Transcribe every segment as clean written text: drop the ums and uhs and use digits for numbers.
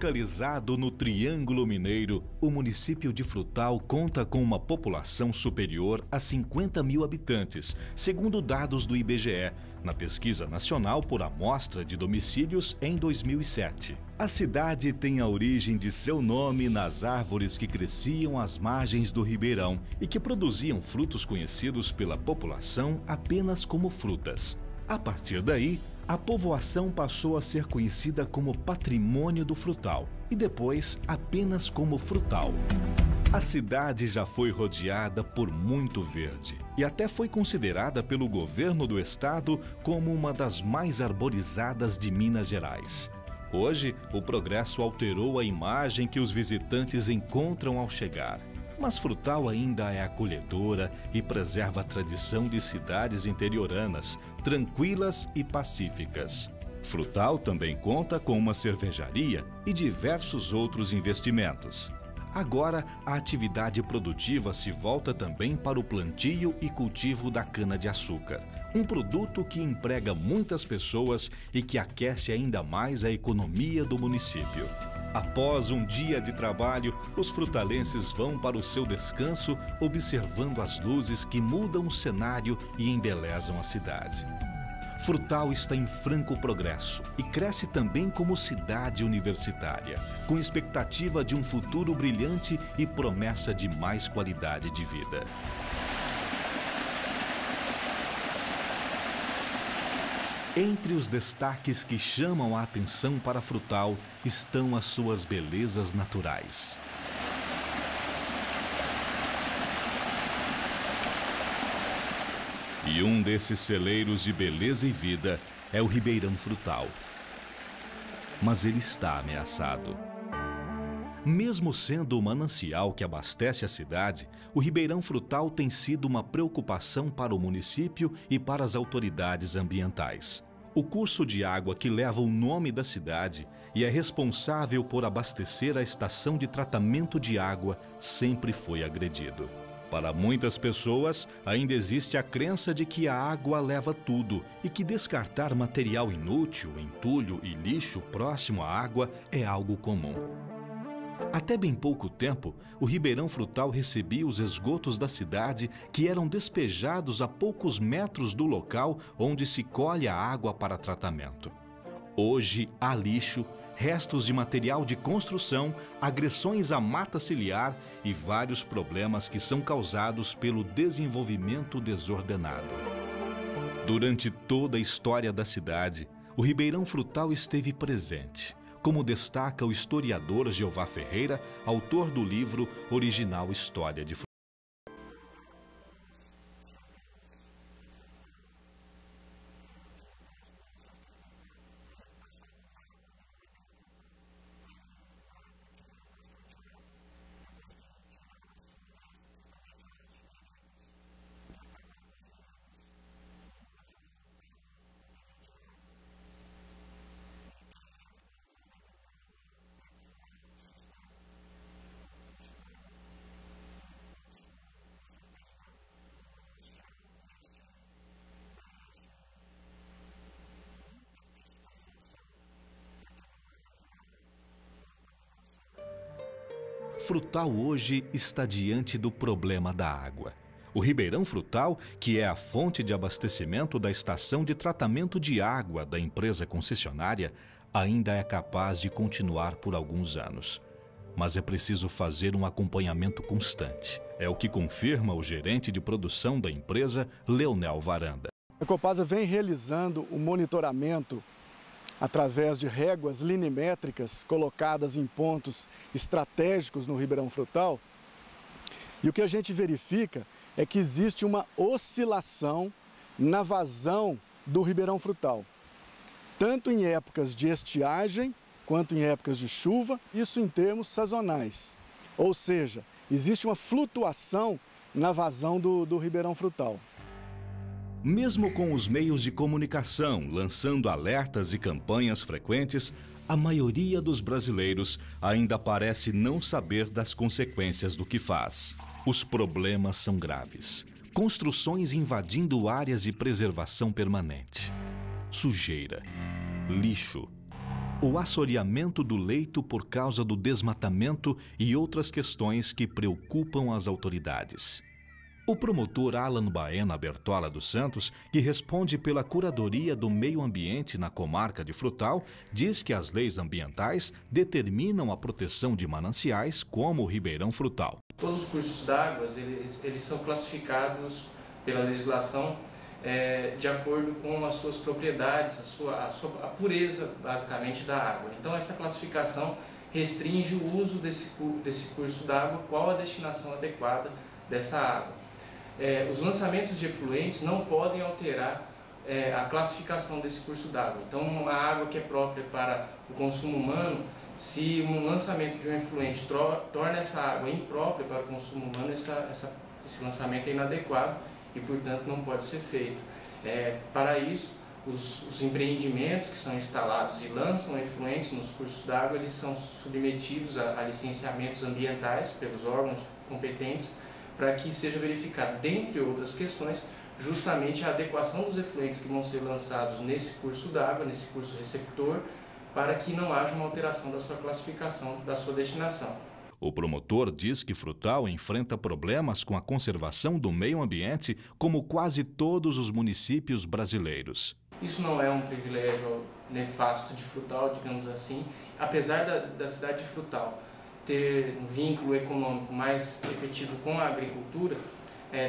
Localizado no Triângulo Mineiro, o município de Frutal conta com uma população superior a 50 mil habitantes, segundo dados do IBGE, na pesquisa nacional por amostra de domicílios em 2007. A cidade tem a origem de seu nome nas árvores que cresciam às margens do ribeirão e que produziam frutos conhecidos pela população apenas como frutas. A partir daí, a povoação passou a ser conhecida como Patrimônio do Frutal e depois apenas como Frutal. A cidade já foi rodeada por muito verde e até foi considerada pelo governo do estado como uma das mais arborizadas de Minas Gerais. Hoje, o progresso alterou a imagem que os visitantes encontram ao chegar. Mas Frutal ainda é acolhedora e preserva a tradição de cidades interioranas, tranquilas e pacíficas. Frutal também conta com uma cervejaria e diversos outros investimentos. Agora, a atividade produtiva se volta também para o plantio e cultivo da cana-de-açúcar, um produto que emprega muitas pessoas e que aquece ainda mais a economia do município. Após um dia de trabalho, os frutalenses vão para o seu descanso, observando as luzes que mudam o cenário e embelezam a cidade. Frutal está em franco progresso e cresce também como cidade universitária, com expectativa de um futuro brilhante e promessa de mais qualidade de vida. Entre os destaques que chamam a atenção para Frutal estão as suas belezas naturais. E um desses celeiros de beleza e vida é o Ribeirão Frutal. Mas ele está ameaçado. Mesmo sendo o manancial que abastece a cidade, o Ribeirão Frutal tem sido uma preocupação para o município e para as autoridades ambientais. O curso de água que leva o nome da cidade e é responsável por abastecer a estação de tratamento de água sempre foi agredido. Para muitas pessoas, ainda existe a crença de que a água leva tudo e que descartar material inútil, entulho e lixo próximo à água é algo comum. Até bem pouco tempo, o Ribeirão Frutal recebia os esgotos da cidade que eram despejados a poucos metros do local onde se colhe a água para tratamento. Hoje há lixo, restos de material de construção, agressões à mata ciliar e vários problemas que são causados pelo desenvolvimento desordenado. Durante toda a história da cidade, o Ribeirão Frutal esteve presente, como destaca o historiador Jeová Ferreira, autor do livro Original História de Frutal. Frutal hoje está diante do problema da água. O Ribeirão Frutal, que é a fonte de abastecimento da estação de tratamento de água da empresa concessionária, ainda é capaz de continuar por alguns anos. Mas é preciso fazer um acompanhamento constante. É o que confirma o gerente de produção da empresa, Leonel Varanda. A Copasa vem realizando o monitoramento através de réguas linimétricas colocadas em pontos estratégicos no Ribeirão Frutal. E o que a gente verifica é que existe uma oscilação na vazão do Ribeirão Frutal, tanto em épocas de estiagem quanto em épocas de chuva, isso em termos sazonais. Ou seja, existe uma flutuação na vazão do Ribeirão Frutal. Mesmo com os meios de comunicação lançando alertas e campanhas frequentes, a maioria dos brasileiros ainda parece não saber das consequências do que faz. Os problemas são graves. Construções invadindo áreas de preservação permanente. Sujeira, lixo, o assoreamento do leito por causa do desmatamento e outras questões que preocupam as autoridades. O promotor Alan Baena Bertola dos Santos, que responde pela curadoria do meio ambiente na comarca de Frutal, diz que as leis ambientais determinam a proteção de mananciais como o Ribeirão Frutal. Todos os cursos d'água, eles são classificados pela legislação de acordo com as suas propriedades, a pureza, basicamente, da água. Então, essa classificação restringe o uso desse curso d'água, qual a destinação adequada dessa água. Os lançamentos de efluentes não podem alterar a classificação desse curso d'água. Então, uma água que é própria para o consumo humano, se um lançamento de um efluente torna essa água imprópria para o consumo humano, esse lançamento é inadequado e, portanto, não pode ser feito. Para isso, os empreendimentos que são instalados e lançam efluentes nos cursos d'água, eles são submetidos a licenciamentos ambientais pelos órgãos competentes, para que seja verificado, dentre outras questões, justamente a adequação dos efluentes que vão ser lançados nesse curso d'água, nesse curso receptor, para que não haja uma alteração da sua classificação, da sua destinação. O promotor diz que Frutal enfrenta problemas com a conservação do meio ambiente, como quase todos os municípios brasileiros. Isso não é um privilégio nefasto de Frutal, digamos assim, apesar da cidade de Frutal ter um vínculo econômico mais efetivo com a agricultura,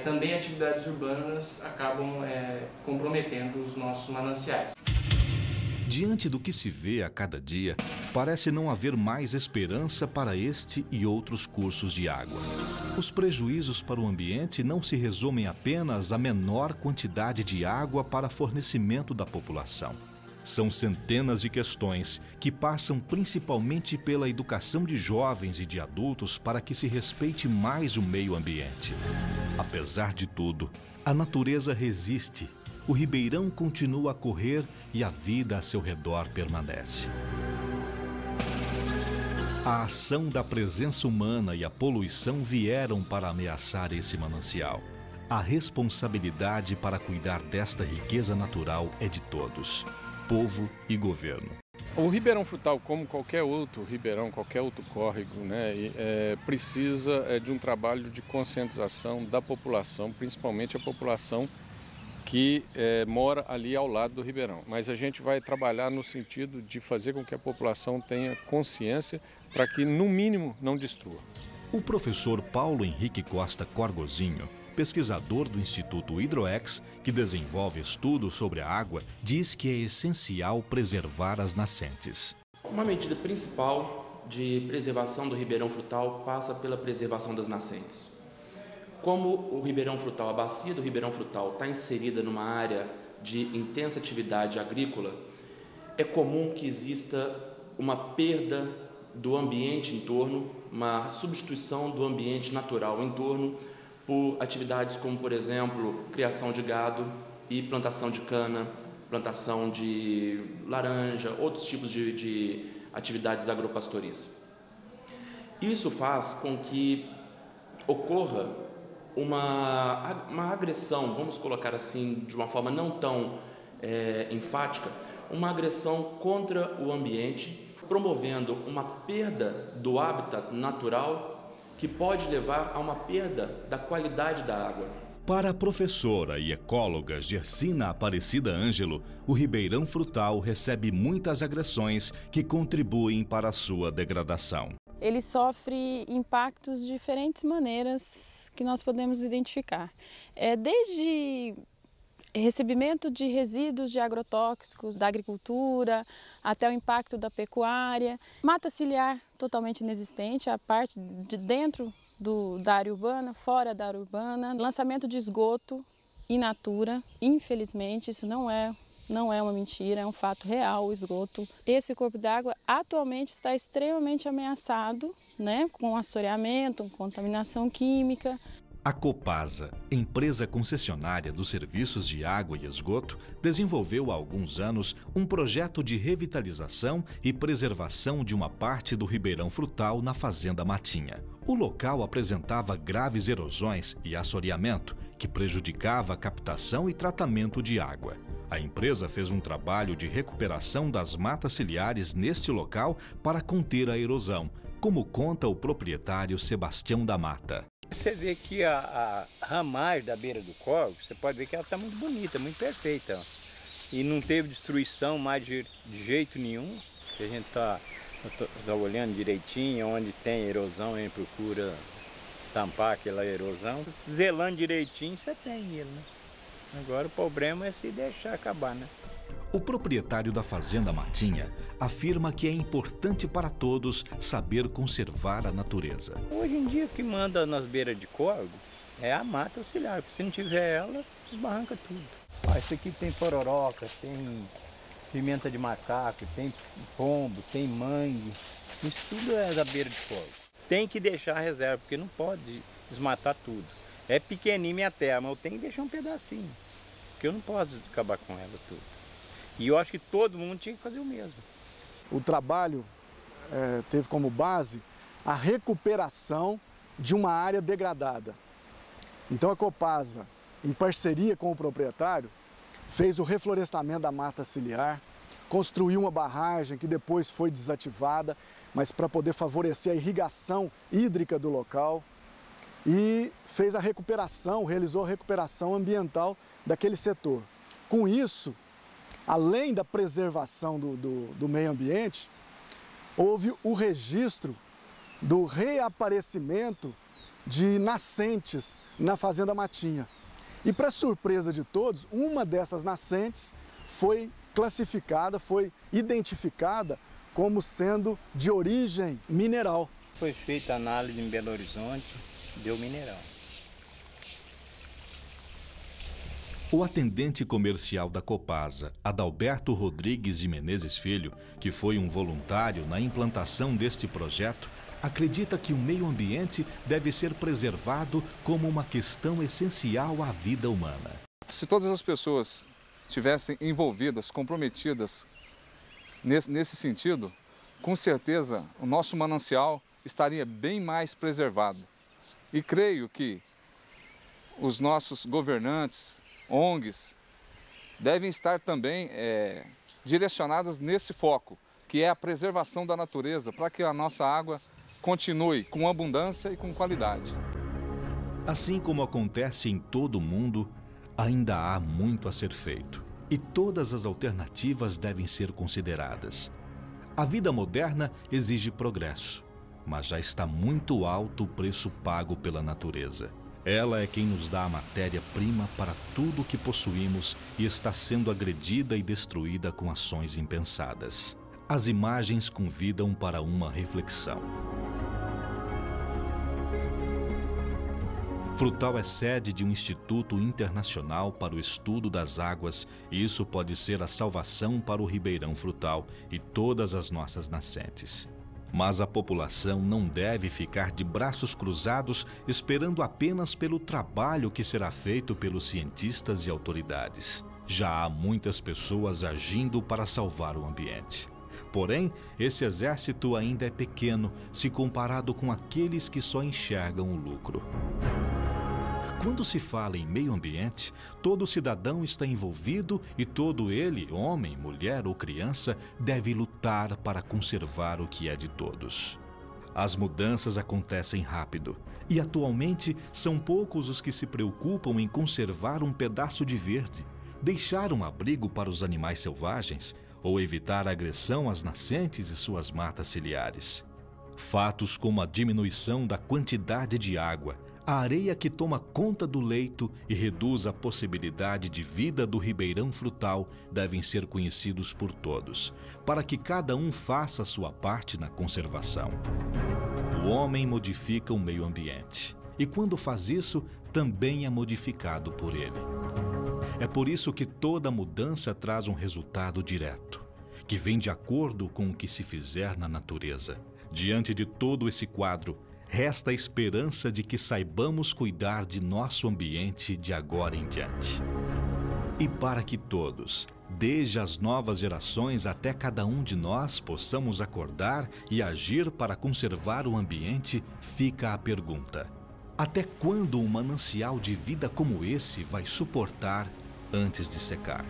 também atividades urbanas acabam comprometendo os nossos mananciais. Diante do que se vê a cada dia, parece não haver mais esperança para este e outros cursos de água. Os prejuízos para o ambiente não se resumem apenas à menor quantidade de água para fornecimento da população. São centenas de questões que passam principalmente pela educação de jovens e de adultos para que se respeite mais o meio ambiente. Apesar de tudo, a natureza resiste, o ribeirão continua a correr e a vida a seu redor permanece. A ação da presença humana e a poluição vieram para ameaçar esse manancial. A responsabilidade para cuidar desta riqueza natural é de todos, povo e governo. O Ribeirão Frutal, como qualquer outro ribeirão, qualquer outro córrego, precisa de um trabalho de conscientização da população, principalmente a população que mora ali ao lado do ribeirão. Mas a gente vai trabalhar no sentido de fazer com que a população tenha consciência para que, no mínimo, não destrua. O professor Paulo Henrique Costa Corgozinho, pesquisador do Instituto Hidroex, que desenvolve estudos sobre a água, diz que é essencial preservar as nascentes. Uma medida principal de preservação do Ribeirão Frutal passa pela preservação das nascentes. Como o Ribeirão Frutal, a bacia do Ribeirão Frutal está inserida numa área de intensa atividade agrícola, é comum que exista uma perda do ambiente em torno, uma substituição do ambiente natural em torno por atividades como, por exemplo, criação de gado e plantação de cana, plantação de laranja, outros tipos de atividades agropastoris. Isso faz com que ocorra uma agressão, vamos colocar assim, de uma forma não tão enfática, uma agressão contra o ambiente, promovendo uma perda do hábitat natural que pode levar a uma perda da qualidade da água. Para a professora e ecóloga Gersina Aparecida Ângelo, o Ribeirão Frutal recebe muitas agressões que contribuem para a sua degradação. Ele sofre impactos de diferentes maneiras que nós podemos identificar. Desde recebimento de resíduos de agrotóxicos da agricultura, até o impacto da pecuária, mata ciliar totalmente inexistente, a parte de dentro da área urbana, fora da área urbana, lançamento de esgoto in natura, infelizmente, isso não é uma mentira, é um fato real, o esgoto. Esse corpo d'água atualmente está extremamente ameaçado, com assoreamento, contaminação química. A Copasa, empresa concessionária dos serviços de água e esgoto, desenvolveu há alguns anos um projeto de revitalização e preservação de uma parte do Ribeirão Frutal na Fazenda Matinha. O local apresentava graves erosões e assoreamento, que prejudicava a captação e tratamento de água. A empresa fez um trabalho de recuperação das matas ciliares neste local para conter a erosão, como conta o proprietário Sebastião da Mata. Você vê que a ramagem da beira do córrego, você pode ver que ela está muito bonita, muito perfeita. E não teve destruição mais de jeito nenhum. A gente está olhando direitinho, onde tem erosão, a gente procura tampar aquela erosão. Zelando direitinho, você tem ele, né? Agora o problema é se deixar acabar, né? O proprietário da Fazenda Matinha afirma que é importante para todos saber conservar a natureza. Hoje em dia o que manda nas beiras de córrego é a mata auxiliar, porque se não tiver ela, desbarranca tudo. Isso aqui tem pororoca, tem pimenta de macaco, tem pombo, tem mangue, isso tudo é da beira de córrego. Tem que deixar a reserva, porque não pode desmatar tudo. É pequenininha minha terra, mas eu tenho que deixar um pedacinho, porque eu não posso acabar com ela tudo. E eu acho que todo mundo tinha que fazer o mesmo. O trabalho teve como base a recuperação de uma área degradada. Então a Copasa, em parceria com o proprietário, fez o reflorestamento da mata ciliar, construiu uma barragem que depois foi desativada, mas para poder favorecer a irrigação hídrica do local, e fez a recuperação, realizou a recuperação ambiental daquele setor. Com isso, além da preservação do meio ambiente, houve o registro do reaparecimento de nascentes na Fazenda Matinha. E, para surpresa de todos, uma dessas nascentes foi classificada, foi identificada como sendo de origem mineral. Foi feita análise em Belo Horizonte, deu mineral. O atendente comercial da Copasa, Adalberto Rodrigues de Menezes Filho, que foi um voluntário na implantação deste projeto, acredita que o meio ambiente deve ser preservado como uma questão essencial à vida humana. Se todas as pessoas estivessem envolvidas, comprometidas nesse sentido, com certeza o nosso manancial estaria bem mais preservado. E creio que os nossos governantes, ONGs, devem estar também direcionadas nesse foco, que é a preservação da natureza, para que a nossa água continue com abundância e com qualidade. Assim como acontece em todo o mundo, ainda há muito a ser feito. E todas as alternativas devem ser consideradas. A vida moderna exige progresso, mas já está muito alto o preço pago pela natureza. Ela é quem nos dá a matéria-prima para tudo o que possuímos e está sendo agredida e destruída com ações impensadas. As imagens convidam para uma reflexão. Frutal é sede de um Instituto Internacional para o Estudo das Águas e isso pode ser a salvação para o Ribeirão Frutal e todas as nossas nascentes. Mas a população não deve ficar de braços cruzados esperando apenas pelo trabalho que será feito pelos cientistas e autoridades. Já há muitas pessoas agindo para salvar o ambiente. Porém, esse exército ainda é pequeno se comparado com aqueles que só enxergam o lucro. Quando se fala em meio ambiente, todo cidadão está envolvido e todo ele, homem, mulher ou criança, deve lutar para conservar o que é de todos. As mudanças acontecem rápido e atualmente são poucos os que se preocupam em conservar um pedaço de verde, deixar um abrigo para os animais selvagens ou evitar a agressão às nascentes e suas matas ciliares. Fatos como a diminuição da quantidade de água, a areia que toma conta do leito e reduz a possibilidade de vida do Ribeirão Frutal devem ser conhecidos por todos, para que cada um faça a sua parte na conservação. O homem modifica o meio ambiente e quando faz isso, também é modificado por ele. É por isso que toda mudança traz um resultado direto, que vem de acordo com o que se fizer na natureza. Diante de todo esse quadro, resta a esperança de que saibamos cuidar de nosso ambiente de agora em diante. E para que todos, desde as novas gerações até cada um de nós, possamos acordar e agir para conservar o ambiente, fica a pergunta: até quando um manancial de vida como esse vai suportar antes de secar?